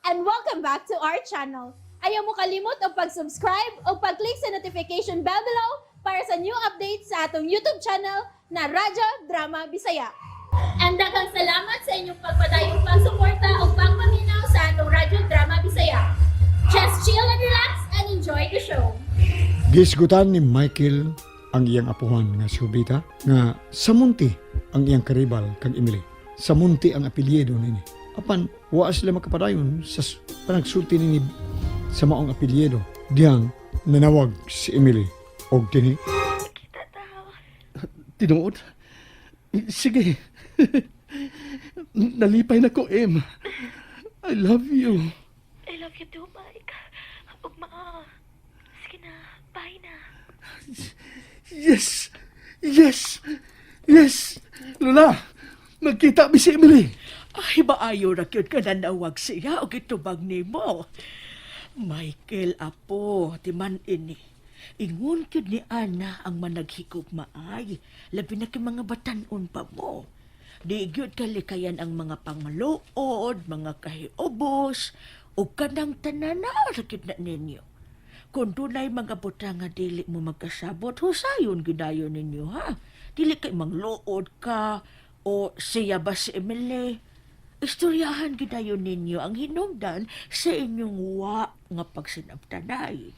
and welcome back to our channel. Ayaw mo kalimot o pag-subscribe o pag-click sa notification bell below para sa new updates sa atong YouTube channel na Radyo Drama Bisaya. And daghang salamat sa inyong pagpadayong pagsuporta o pagpaminaw sa atong Radyo Drama Bisaya. Just chill and relax and enjoy the show. Gisgutan ni Michael ang iyang apuhan nga si Jubita nga Samunti ang iyang karibal kang Emily. Samunti ang apelyido nini. Apan wa sila makapadayon sa panagsulti nini sa maong apelyido. Diyang nanawag si Emily og dinhi. Tinuod? Sige. Nalipay na ko, Em. I love you. I love you too, Mike. Ugma. Sige na, bye na. Yes! Yes! Yes! Lola, nagkita mi si Emily. Ay, maayo na kyun ka nanawag siya o gitubag ni mo. Michael, apo, timan ini. Ingon kyun ni Ana ang managhikog maay. Labi na kay mga batanon pa mo. Di gyud kalikayan ang mga pangmalood, mga kahiubos, o kanang tanana sakit na ninyo. Kung dunay mga butang nga dili mo magkasabot, husayon gidayon ninyo, ha? Dili kay mangluod ka, o siya ba si Emily? Istoryahan gidayon ninyo ang hinungdan sa inyong wa nga pagsinabtanay.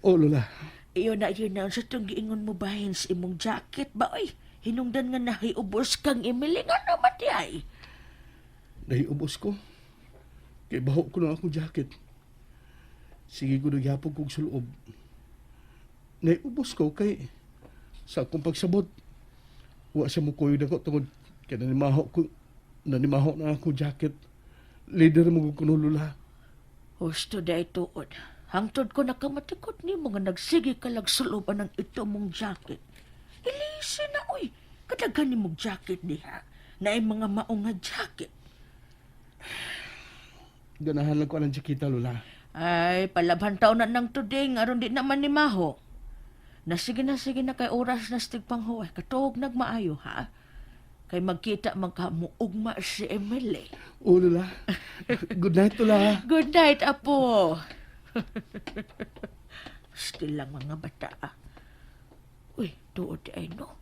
Oh, Lola. Iyon na sa itong giingon mo bahin sa imong jacket ba, oy? Hinungdan nga nahiubos kang Emily nga naman di ay. Naiubos ko. Kay baho ko na akong jacket. Sige ko nagyapog kong suloob. Naiubos ko kay sa akong pagsabot. Wa siya mo kuyo na ko tungod kaya nanimaho na akong jacket. Leader mo ko kuno, Lola. Husto da ituod. Hangtod ko nakamatikot ni mga nagsige kalag suloban ng ito mong jacket. Ilisi na, oy. Kadaghan ni mong jacket diha. Na ay mga maong nga jacket. Ganahan lang ko ang jakita, Lola. Ay, palabhan taon na nang tuding, aron di naman ni Maho. Sige na kay oras na stigpang huway. Katuog nagmaayo, ha? Kay magkita magkamuugma si Emily. Oh, Lola. Good night, Lola. Good night, apo. Still lang mga bata, ah. Uy, tuod ay no.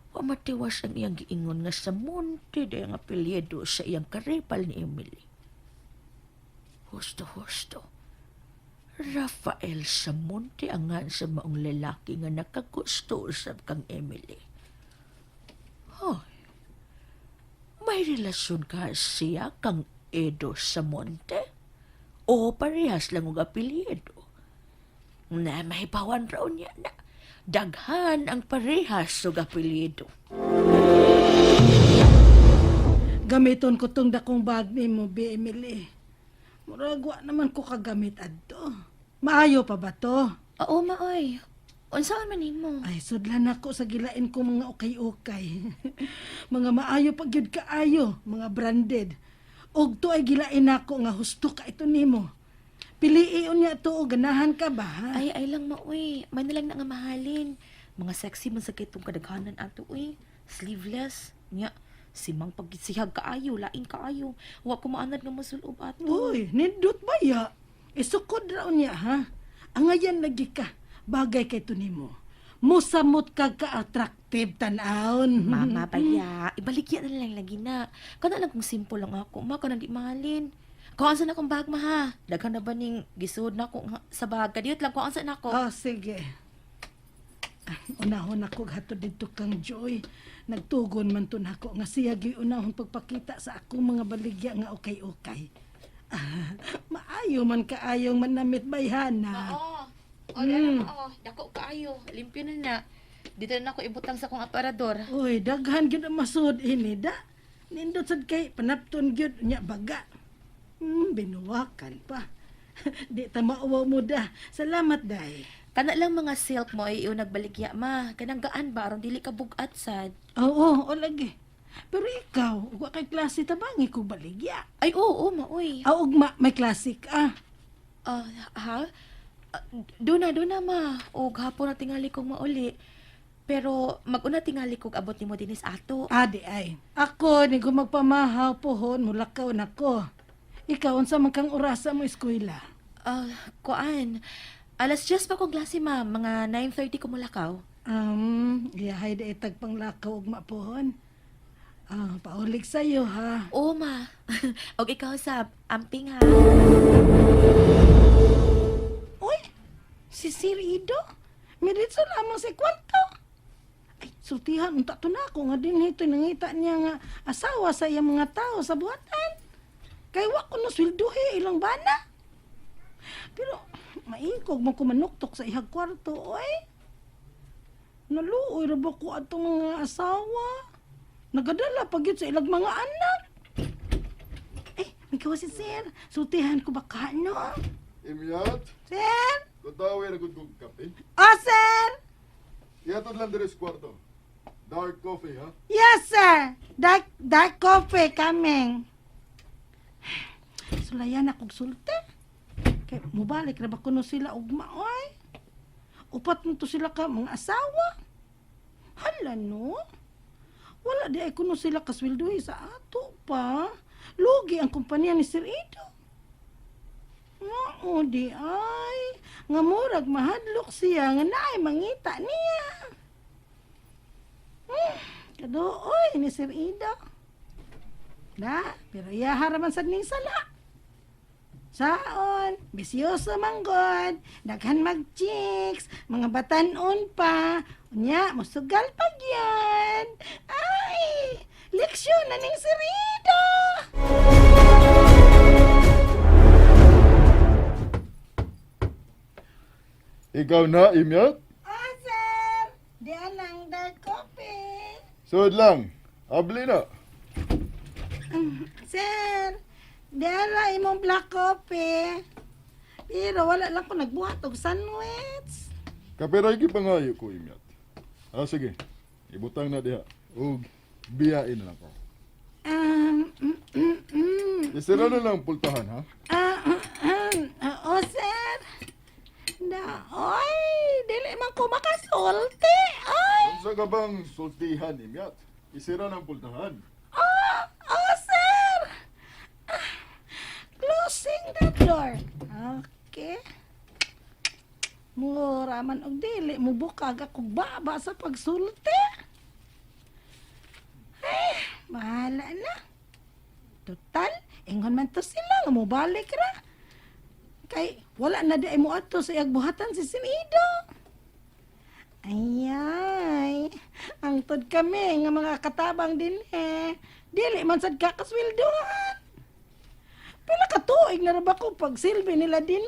Wa matiwas ang iyang giingon nga sa monte day ang apelyido sa iyang karipal ni Emily. Husto. Rafael Samonte ang nga sa maong lalaki nga nakagusto sa kang Emily. Hoy, may relasyon ka siya kang Edo Samonte? O parehas lang og apelyido? Na mahibawan raw niya na daghan ang parehas og apelyido. Gamiton ko tong dakong bag ni mo, Bi Emily. Muragwa naman ko kagamit adto. Maayo pa ba to? Oo, maoy. Unsaan man nimo? Ay, sudlan ako sa gilain ko mga ukay-ukay. Mga maayo pag yun kaayo, mga branded. Og to ay gilain ako nga husto ka ito nimo. Piliion niya to o ganahan ka ba, ha? Ay lang maoy. May nalang na nga mahalin. Mga sexy man sa kitong kadaghanan ato, uy. Sleeveless. Nya, simang pagisihag kaayo, lain kaayo. Wa ko maanad nga masulob ato. Uy, nindot ba ya? Isukod raw niya, ha? Angayan lagi ka. Bagay kay to nimo. Musamot ka ka-attractive tanawon. Mama, baya. Ibaligyan na lang lagi na. Kana lang kung simple lang ako. Ma, kana di mahalin. Kung saan akong bag, ma, ha? Daghan na ba ning gisud na ako sa bag? Kadiyot lang kung saan ako. Oh, sige. Ay, unahon ako hatod dito kang Joy. Nagtugon man to nako nga siya gi unahon pagpakita sa akong mga baligya nga okay-okay. Maayo man kaayong manamit bayhana. Oo. O, oo. Dako kaayo. Limpyo na na. Dito na ako ibutang sa kong aparador. Uy, daghan gyud ang masud ini da. Nindot sad kay panapton gyud nya baga. Binuwakan pa. Di ta mauwaw mo da. Salamat day. Kana lang mga silk mo ay iyon nagbaligya, ma. Kanang gaan ba? Aron dili ka bugat sad. Oo, lagi. Pero ikaw, wa kay klase tabangi ko baligya. Ay, oo, maoy. Ugma, may klasik Ha? Doon na, ma. O, gahapon na tingali kong mauli. Pero, mag-una tingali kong abot ni mo dinis ato. Adi ay. Ako, ni ko magpamahaw pohon, mulakaw na ko. Ikaw, unsa man kang orasa mo eskwela? Kuan. Alas 10 pa kong klase, ma'am. Mga 9:30 ko mulakaw. Iyahay da itag panglakaw ug mapuhon. Paulik sa'yo, ha? Oo, ma. Og ikaw, Sab. Amping, ha? Uy, si Sir Ido? Miritso lamang si kwarto. Ay, sultihan, unta to na ako nga din ito nangita niya nga asawa sa iyang mga tao sa buhatan. Kay wa ko no sweldohi ilang bana. Pero maingkog man ko manuktok sa ihang kwarto, oy. Naluoy ra ba ko atong mga asawa? Nagadala pa gyud sa ilang mga anak. Eh, ikaw si Sir. Sultihan ko ba ka, no? Imyat, Sir? tatawi na gud kape. Oh, Sir! Ihatod lang diri sa kwarto. Dark coffee, ha? Yes, sir. Dark coffee coming. Sulayan akong sulti. Kay mubalik ra ba kuno sila ugma, oy? Upat mo to sila ka mga asawa. Hala, no? Wala di ay kuno sila kasweldohi sa ato pa. Lugi ang kumpanya ni Sir Ido. Oo, di ay. Nga murag mahadlok siya nga naay mangita niya. Kaduoy ni Sir Ido. Da, pero haraman sad ning sala. Saon, bisyoso manggod, daghan mag-chicks, mga batanon pa, unya, musugal pag yan. Ay, leksyon na ning Sir Ido. Ikaw na, Imyat? Ah, sir, diyan ang dark coffee. Sud lang. Abli na. Sir, diyan imong black coffee. Pero wala lang ko nagbuhat og sandwich. Kapiray gipangayo ko, Imyat. Sige. Ibutang na diha. Ug biyain na lang ko. Isira na lang pultahan, ha? Oo, sir. Oy, dili man ko makasulti. Ay, Unsa ka bang sultihan, Imyat? Isira ng pultahan. sir. Closing the door. Okay. Mura man og dili mo bukag ako baba sa pagsulti. Ay, bahala na. Total, ingon man to sila nga mo balik ra. Kay wala na di ay mo ato sa iyang buhatan si Sinido. Ayay, angtod kami nga mga katabang din dili man sad kakasweldohan. Pila ka tuig na ra ba ko pagsilbi nila din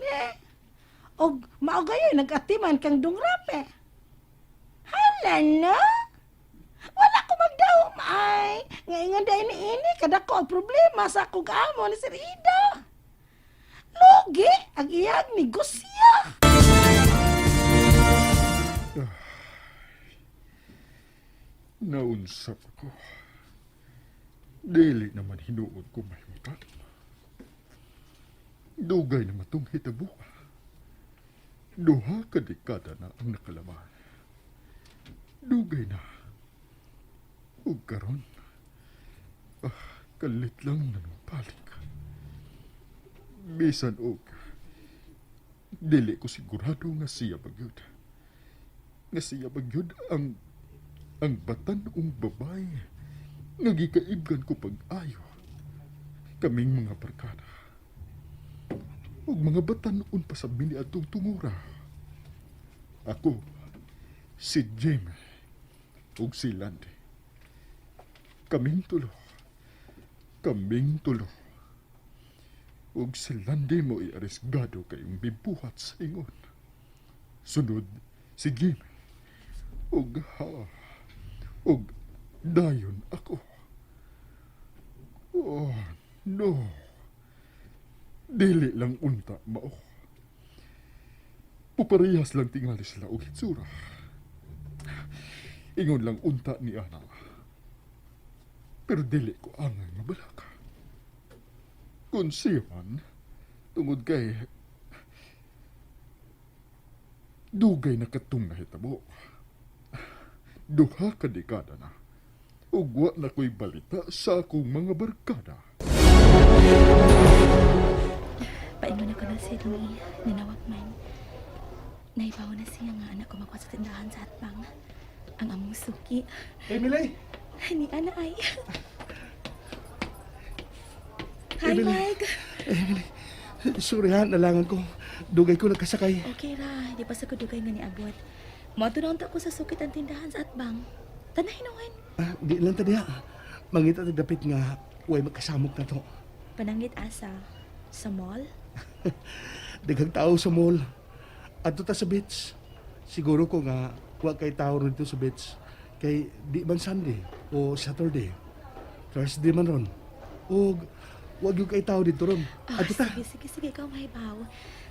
og mao gayon nag-atiman kang dungrape. Hala na? Wala ko magdawom ay. Ngayon dahil ini kada ko ang problema sa akong amo ni Sir Ido. Lugi ang iyang negosyo. Naunsap ako. Dili naman hinuod ko mahimutan. Dugay na matong hitabo. Duha ka dekada na ang nakalaman. Dugay na. Ug karon. Kalit lang nanupalik. Bisan og dili ko sigurado nga siya bagyod. Nga siya bagyod ang batanong babae nga gikaibgan ko pag-ayo. Kaming mga barkada. Ug mga batanon pa sa bini atong tungura. Ako, si Jamie, ug si Landy. Kaming tulo. Ug si Landy mo iaresgado kayong bibuhat sa ingon. Sunod, si Jamie. Ug dayon ako. Oh, no. Dili lang unta mao. Puparehas lang tingali sila og hitsura. Ingon lang unta ni Ana. Pero dili ko angay mabalaka. Kung siya man, tungod kay dugay na katong nahitabo. Duha ka dekada na. Ug wa na ko'y balita sa akong mga barkada. ko na si ni nanawag man. Naibaw na siya nga anak ko makuha sa tindahan sa atbang. Ang among suki. Emily! Ni ana ay. Hi, Emily. Mike. Emily, sorry ha, nalangan ko. Dugay ko nagkasakay. Okay ra, di pa sa kudugay nga ni abot. Matunong ta ko sa sukit ang tindahan sa atbang. Tanay noon. Di lang tadi ha. Mangita tagdapit nga, way magkasamok na to. Panangit asa sa mall. Daghang tao sa mall. Adto ta sa beach. Siguro ko nga, wa kay tao rito sa beach. Kay di man Sunday o Saturday. Thursday man ron. O wag yung kay tao dito ron. Adto ta. Sige, ikaw mahibaw.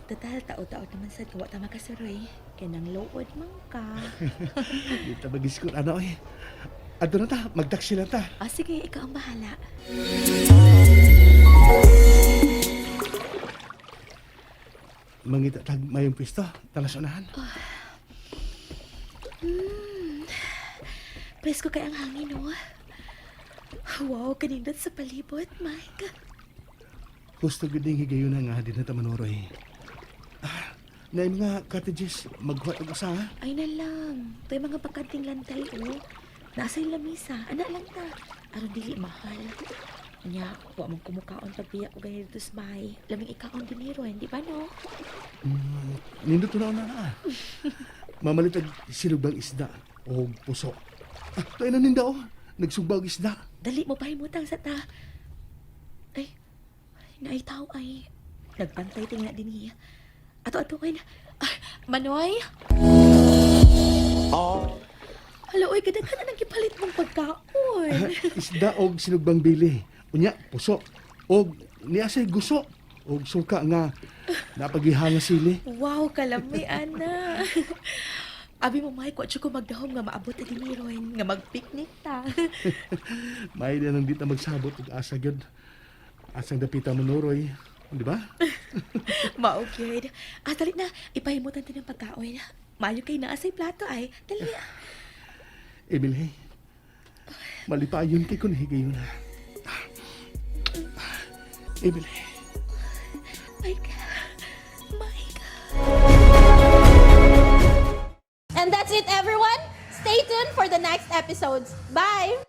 Total, tao-tao naman sa gawa ta makasuroy. Kaya nang load man ka. Di ta magiskot ano eh. Adto na ta, magtaksi lang ta. Sige, ikaw ang bahala. Mangita tag mayong pwesto, talas unahan. Presko kay ang hangin, no? Wow, kanindot sa palibot, Mike. Gusto gud ning higayon na nga di na ta manoroy. Na mga cottages maghuwat og usa ha? Ay na lang. Ito'y mga pagkanting lantay, oh. Nasa yung lamisa. Anak lang ta. Aron dili mahal. Nya, wa mong kumukaon pagbiya ko ganyan dito sa bahay. Laming ikaon din hero, hindi ba, no? Nindot na na. Mamalitag sinugbang isda o puso. Tayo na ninda oh. Nagsugbang isda. Dali mo pahimutang sa ta. Ay, naitaw ay. Nagbantay tingnan din niya. Ato kayo na. Manoy? Hala, oy, kadaghan na nang kipalit mong pagkaon. Isda og sinugbang bili. Unya, puso. Og niya say guso. Og suka nga napagihanga sili. Wow, kalami, ana. Abi mo, Mike, watcho ko magdahom nga maabot na din ni Roy, nga mag-picnic ta. May na nang di ta magsabot og asa gyud. Asang dapita mo Noroy. Di ba? Maugid. Dali na, ipahimutan din ng pagkaon. Mayo kay naasay plato ay. Dali. Emily, malipayon kay kun higayon na. Emily. Mike. And that's it, everyone. Stay tuned for the next episodes. Bye!